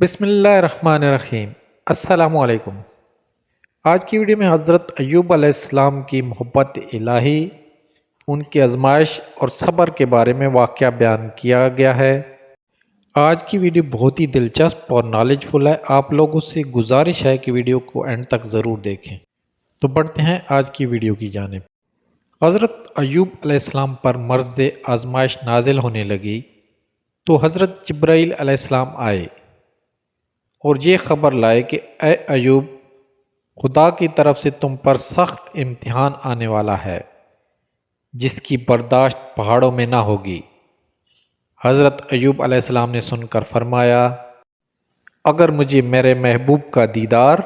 بسم اللہ الرحمن الرحیم۔ السلام علیکم۔ آج کی ویڈیو میں حضرت ایوب علیہ السلام کی محبت الہی، ان کی آزمائش اور صبر کے بارے میں واقعہ بیان کیا گیا ہے۔ آج کی ویڈیو بہت ہی دلچسپ اور نالج فل ہے۔ آپ لوگوں سے گزارش ہے کہ ویڈیو کو اینڈ تک ضرور دیکھیں۔ تو بڑھتے ہیں آج کی ویڈیو کی جانب۔ حضرت ایوب علیہ السلام پر مرض آزمائش نازل ہونے لگی تو حضرت جبرائیل علیہ السلام آئے اور یہ خبر لائے کہ اے ایوب، خدا کی طرف سے تم پر سخت امتحان آنے والا ہے جس کی برداشت پہاڑوں میں نہ ہوگی۔ حضرت ایوب علیہ السلام نے سن کر فرمایا، اگر مجھے میرے محبوب کا دیدار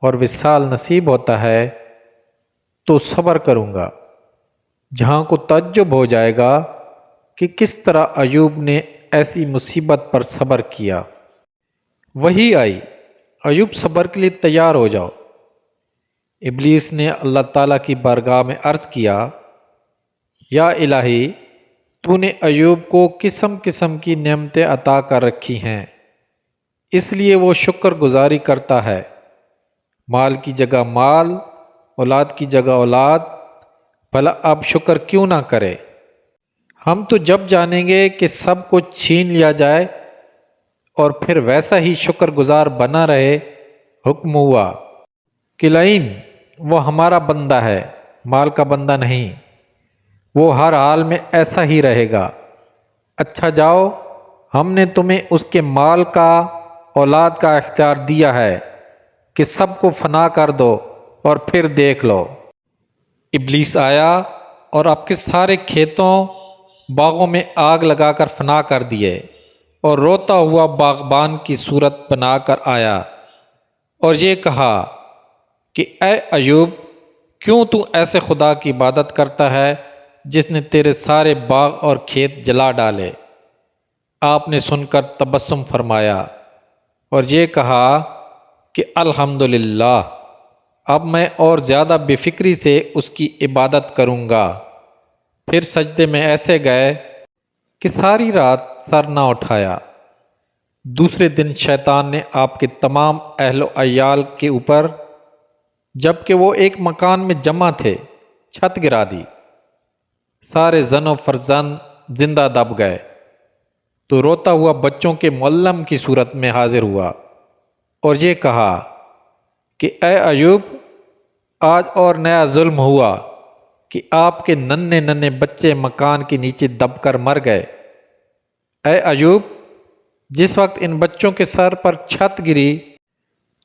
اور وصال نصیب ہوتا ہے تو صبر کروں گا۔ جہاں کو تعجب ہو جائے گا کہ کس طرح ایوب نے ایسی مصیبت پر صبر کیا۔ وہی آئی، ایوب صبر کے لیے تیار ہو جاؤ۔ ابلیس نے اللہ تعالیٰ کی بارگاہ میں عرض کیا، یا الہی، تو نے ایوب کو قسم قسم کی نعمتیں عطا کر رکھی ہیں، اس لیے وہ شکر گزاری کرتا ہے۔ مال کی جگہ مال، اولاد کی جگہ اولاد، بھلا اب شکر کیوں نہ کرے؟ ہم تو جب جانیں گے کہ سب کچھ چھین لیا جائے اور پھر ویسا ہی شکر گزار بنا رہے۔ حکم ہوا کہ لئن وہ ہمارا بندہ ہے، مال کا بندہ نہیں، وہ ہر حال میں ایسا ہی رہے گا۔ اچھا جاؤ، ہم نے تمہیں اس کے مال کا، اولاد کا اختیار دیا ہے کہ سب کو فنا کر دو اور پھر دیکھ لو۔ ابلیس آیا اور آپ کے سارے کھیتوں، باغوں میں آگ لگا کر فنا کر دیے اور روتا ہوا باغبان کی صورت بنا کر آیا اور یہ کہا کہ اے ایوب، کیوں تو ایسے خدا کی عبادت کرتا ہے جس نے تیرے سارے باغ اور کھیت جلا ڈالے؟ آپ نے سن کر تبسم فرمایا اور یہ کہا کہ الحمدللہ، اب میں اور زیادہ بے فکری سے اس کی عبادت کروں گا۔ پھر سجدے میں ایسے گئے کہ ساری رات سر نہ اٹھایا۔ دوسرے دن شیطان نے آپ کے تمام اہل و عیال کے اوپر، جبکہ وہ ایک مکان میں جمع تھے، چھت گرا دی۔ سارے زن و فرزند زندہ دب گئے تو روتا ہوا بچوں کے معلم کی صورت میں حاضر ہوا اور یہ کہا کہ اے ایوب، آج اور نیا ظلم ہوا کہ آپ کے ننھے ننھے بچے مکان کے نیچے دب کر مر گئے۔ اے ایوب، جس وقت ان بچوں کے سر پر چھت گری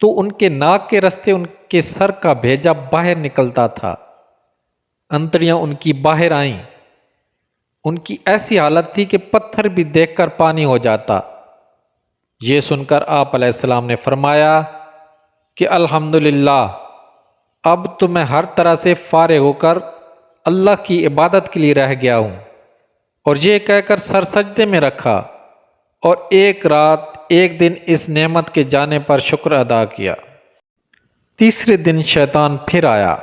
تو ان کے ناک کے رستے ان کے سر کا بھیجا باہر نکلتا تھا، انتڑیاں ان کی باہر آئیں۔ ان کی ایسی حالت تھی کہ پتھر بھی دیکھ کر پانی ہو جاتا۔ یہ سن کر آپ علیہ السلام نے فرمایا کہ الحمدللہ، اب تو میں ہر طرح سے فارغ ہو کر اللہ کی عبادت کے لیے رہ گیا ہوں، اور یہ کہہ کر سر سجدے میں رکھا اور ایک رات ایک دن اس نعمت کے جانے پر شکر ادا کیا۔ تیسرے دن شیطان پھر آیا،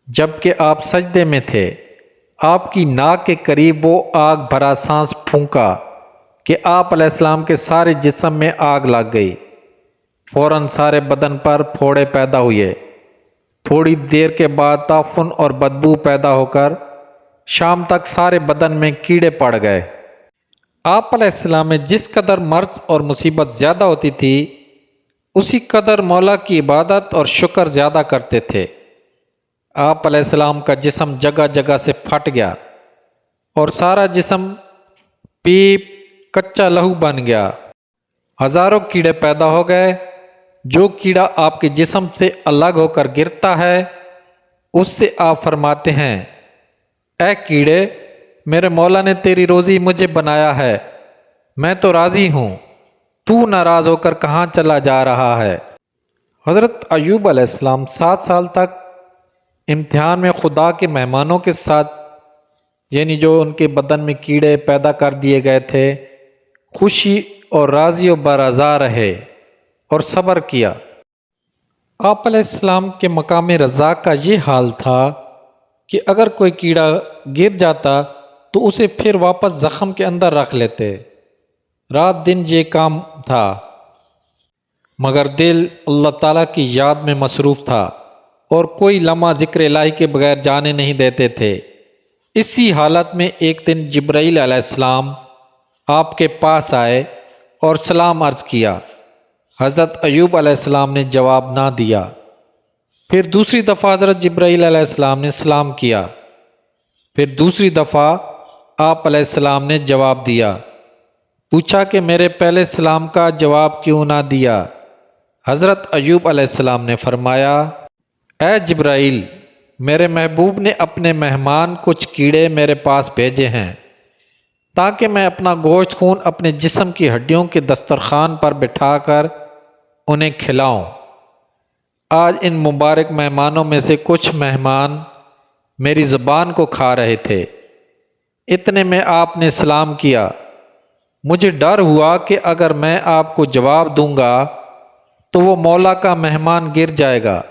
جبکہ آپ سجدے میں تھے۔ آپ کی ناک کے قریب وہ آگ بھرا سانس پھونکا کہ آپ علیہ السلام کے سارے جسم میں آگ لگ گئی۔ فوراً سارے بدن پر پھوڑے پیدا ہوئے۔ تھوڑی دیر کے بعد تعفن اور بدبو پیدا ہو کر شام تک سارے بدن میں کیڑے پڑ گئے۔ آپ علیہ السلام میں جس قدر مرض اور مصیبت زیادہ ہوتی تھی، اسی قدر مولا کی عبادت اور شکر زیادہ کرتے تھے۔ آپ علیہ السلام کا جسم جگہ جگہ سے پھٹ گیا اور سارا جسم پیپ کچا لہو بن گیا۔ ہزاروں کیڑے پیدا ہو گئے۔ جو کیڑا آپ کے جسم سے الگ ہو کر گرتا ہے، اس سے آپ فرماتے ہیں، اے کیڑے، میرے مولا نے تیری روزی مجھے بنایا ہے، میں تو راضی ہوں، تو ناراض ہو کر کہاں چلا جا رہا ہے؟ حضرت ایوب علیہ السلام 7 سال تک امتحان میں خدا کے مہمانوں کے ساتھ، یعنی جو ان کے بدن میں کیڑے پیدا کر دیے گئے تھے، خوشی اور راضی و برضا رہے اور صبر کیا۔ آپ علیہ السلام کے مقام رضا کا یہ حال تھا کہ اگر کوئی کیڑا گر جاتا تو اسے پھر واپس زخم کے اندر رکھ لیتے۔ رات دن یہ کام تھا مگر دل اللہ تعالیٰ کی یاد میں مصروف تھا اور کوئی لمحہ ذکر الہی کے بغیر جانے نہیں دیتے تھے۔ اسی حالت میں ایک دن جبرائیل علیہ السلام آپ کے پاس آئے اور سلام عرض کیا۔ حضرت ایوب علیہ السلام نے جواب نہ دیا۔ پھر دوسری دفعہ حضرت جبرائیل علیہ السلام نے سلام کیا۔ پھر دوسری دفعہ آپ علیہ السلام نے جواب دیا۔ پوچھا کہ میرے پہلے سلام کا جواب کیوں نہ دیا؟ حضرت ایوب علیہ السلام نے فرمایا، اے جبرائیل، میرے محبوب نے اپنے مہمان کچھ کیڑے میرے پاس بھیجے ہیں تاکہ میں اپنا گوشت خون اپنے جسم کی ہڈیوں کے دسترخوان پر بٹھا کر انہیں کھلاؤں۔ آج ان مبارک مہمانوں میں سے کچھ مہمان میری زبان کو کھا رہے تھے۔ اتنے میں آپ نے سلام کیا۔ مجھے ڈر ہوا کہ اگر میں آپ کو جواب دوں گا تو وہ مولا کا مہمان گر جائے گا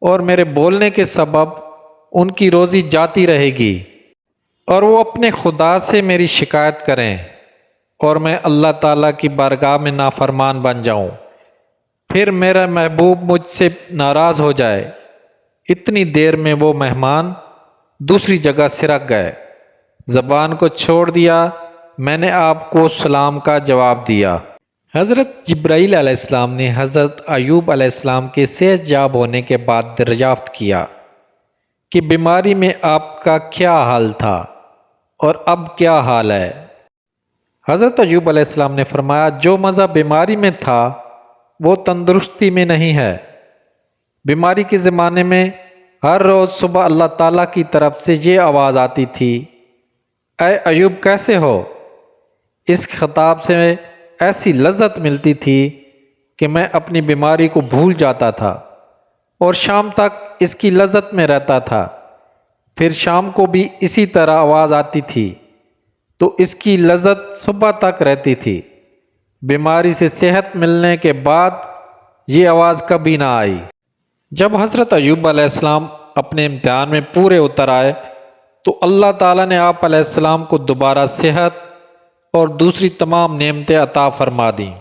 اور میرے بولنے کے سبب ان کی روزی جاتی رہے گی اور وہ اپنے خدا سے میری شکایت کریں اور میں اللہ تعالیٰ کی بارگاہ میں نافرمان بن جاؤں، پھر میرا محبوب مجھ سے ناراض ہو جائے۔ اتنی دیر میں وہ مہمان دوسری جگہ سرک گئے۔ زبان کو چھوڑ دیا، میں نے آپ کو سلام کا جواب دیا۔ حضرت جبرائیل علیہ السلام نے حضرت ایوب علیہ السلام کے صحت یاب ہونے کے بعد دریافت کیا کہ بیماری میں آپ کا کیا حال تھا اور اب کیا حال ہے؟ حضرت ایوب علیہ السلام نے فرمایا، جو مزہ بیماری میں تھا وہ تندرستی میں نہیں ہے۔ بیماری کے زمانے میں ہر روز صبح اللہ تعالیٰ کی طرف سے یہ آواز آتی تھی، اے ایوب کیسے ہو؟ اس خطاب سے ایسی لذت ملتی تھی کہ میں اپنی بیماری کو بھول جاتا تھا اور شام تک اس کی لذت میں رہتا تھا۔ پھر شام کو بھی اسی طرح آواز آتی تھی تو اس کی لذت صبح تک رہتی تھی۔ بیماری سے صحت ملنے کے بعد یہ آواز کبھی نہ آئی۔ جب حضرت ایوب علیہ السلام اپنے امتحان میں پورے اتر آئے تو اللہ تعالیٰ نے آپ علیہ السلام کو دوبارہ صحت اور دوسری تمام نعمتیں عطا فرما دیں۔